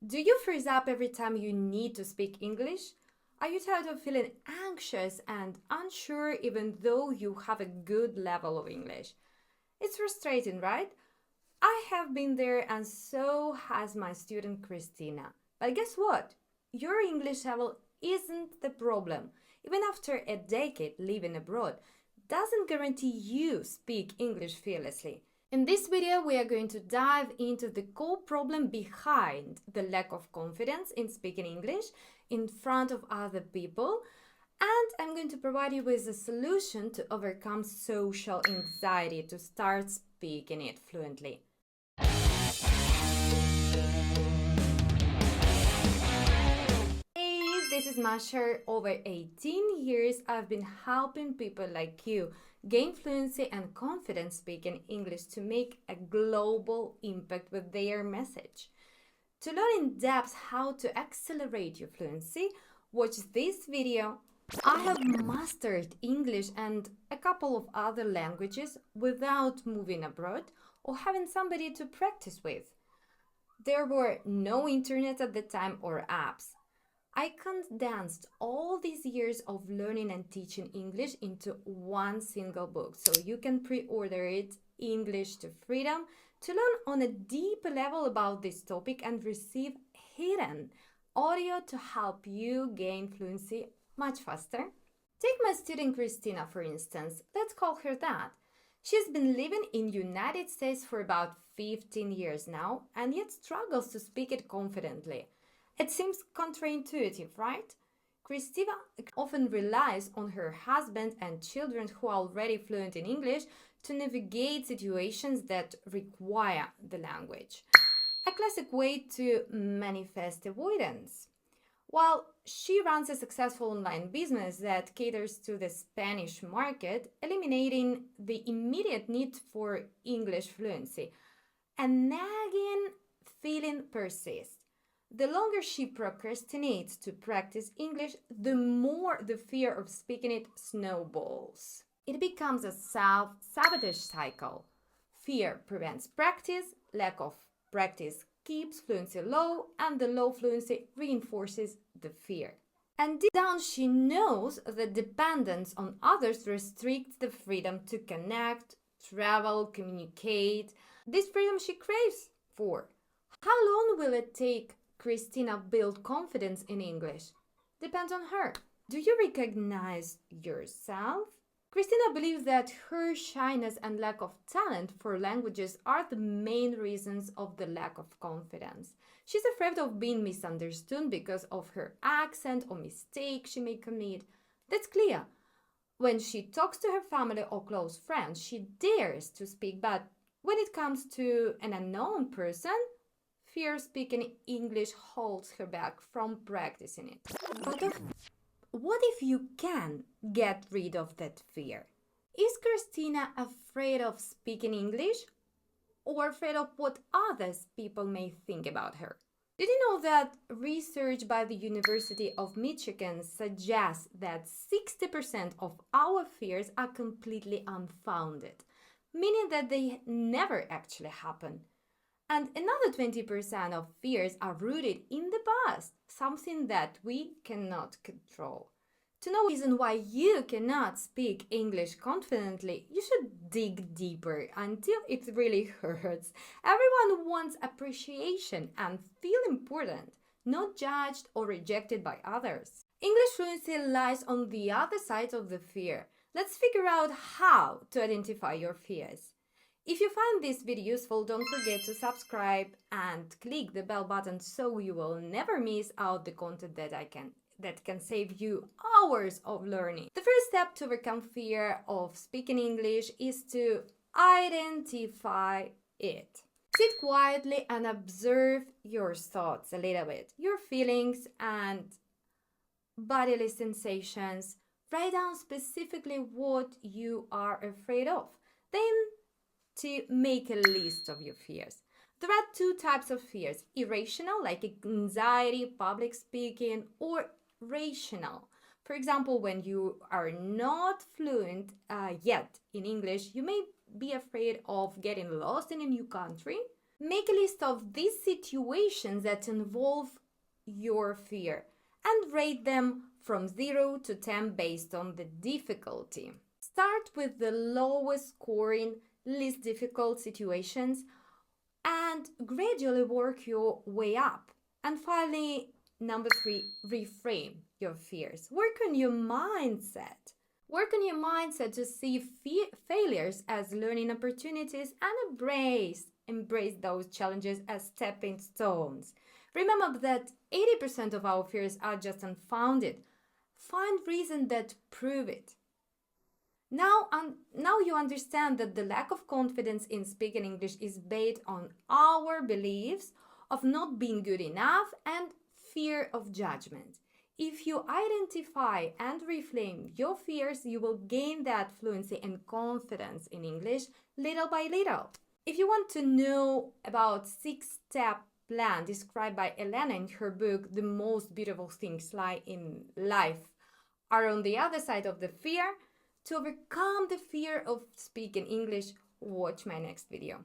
Do you freeze up every time you need to speak English? Are you tired of feeling anxious and unsure even though you have a good level of English? It's frustrating, right? I have been there and so has my student Christina. But guess what? Your English level isn't the problem. Even after a decade living abroad, doesn't guarantee you speak English fearlessly. In this video, we are going to dive into the core problem behind the lack of confidence in speaking English in front of other people, and I'm going to provide you with a solution to overcome social anxiety to start speaking it fluently. Hey, this is Masha. Over 18 years, I've been helping people like you gain fluency and confidence speaking English to make a global impact with their message. To learn in depth how to accelerate your fluency, watch this video. I have mastered English and a couple of other languages without moving abroad or having somebody to practice with. There were no internet at the time or apps. I condensed all these years of learning and teaching English into one single book, so you can pre-order it, English to Freedom, to learn on a deeper level about this topic and receive hidden audio to help you gain fluency much faster. Take my student Christina, for instance. Let's call her that. She's been living in United States for about 15 years now and yet struggles to speak it confidently. It seems counterintuitive, right? Christina often relies on her husband and children who are already fluent in English to navigate situations that require the language. A classic way to manifest avoidance. While she runs a successful online business that caters to the Spanish market, eliminating the immediate need for English fluency, a nagging feeling persists. The longer she procrastinates to practice English, the more the fear of speaking it snowballs. It becomes a self-sabotage cycle. Fear prevents practice, lack of practice keeps fluency low, and the low fluency reinforces the fear. And deep down, she knows that dependence on others restricts the freedom to connect, travel, communicate. This freedom she craves for. How long will it take Christina build confidence in English? Depends on her. Do you recognize yourself? Christina believes that her shyness and lack of talent for languages are the main reasons of the lack of confidence. She's afraid of being misunderstood because of her accent or mistakes she may commit. That's clear. When she talks to her family or close friends, she dares to speak, but when it comes to an unknown person, fear of speaking English holds her back from practicing it. But what if you can get rid of that fear? Is Christina afraid of speaking English or afraid of what others people may think about her? Did you know that research by the University of Michigan suggests that 60% of our fears are completely unfounded, meaning that they never actually happen? And another 20% of fears are rooted in the past, something that we cannot control. To know the reason why you cannot speak English confidently, you should dig deeper until it really hurts. Everyone wants appreciation and feel important, not judged or rejected by others. English fluency lies on the other side of the fear. Let's figure out how to identify your fears. If you find this video useful, don't forget to subscribe and click the bell button so you will never miss out the content that can save you hours of learning. The first step to overcome fear of speaking English is to identify it. Sit quietly and observe your thoughts a little bit, your feelings and bodily sensations. Write down specifically what you are afraid of. Then to make a list of your fears. There are two types of fears: irrational, like anxiety, public speaking, or rational. For example, when you are not fluent yet in English, you may be afraid of getting lost in a new country, Make a list of these situations that involve your fear and rate them from 0 to 10 based on the difficulty. Start with the lowest scoring, least difficult situations and gradually work your way up. And finally, number 3, reframe your fears. Work on your mindset. Work on your mindset to see failures as learning opportunities and embrace those challenges as stepping stones. Remember that 80% of our fears are just unfounded. Find reasons that prove it. Now you understand that the lack of confidence in speaking English is based on our beliefs of not being good enough and fear of judgment. If you identify and reframe your fears, you will gain that fluency and confidence in English little by little. If you want to know about 6-step plan described by Elena in her book, The Most Beautiful Things Lie in Life Are on the Other Side of the Fear, to overcome the fear of speaking English, watch my next video.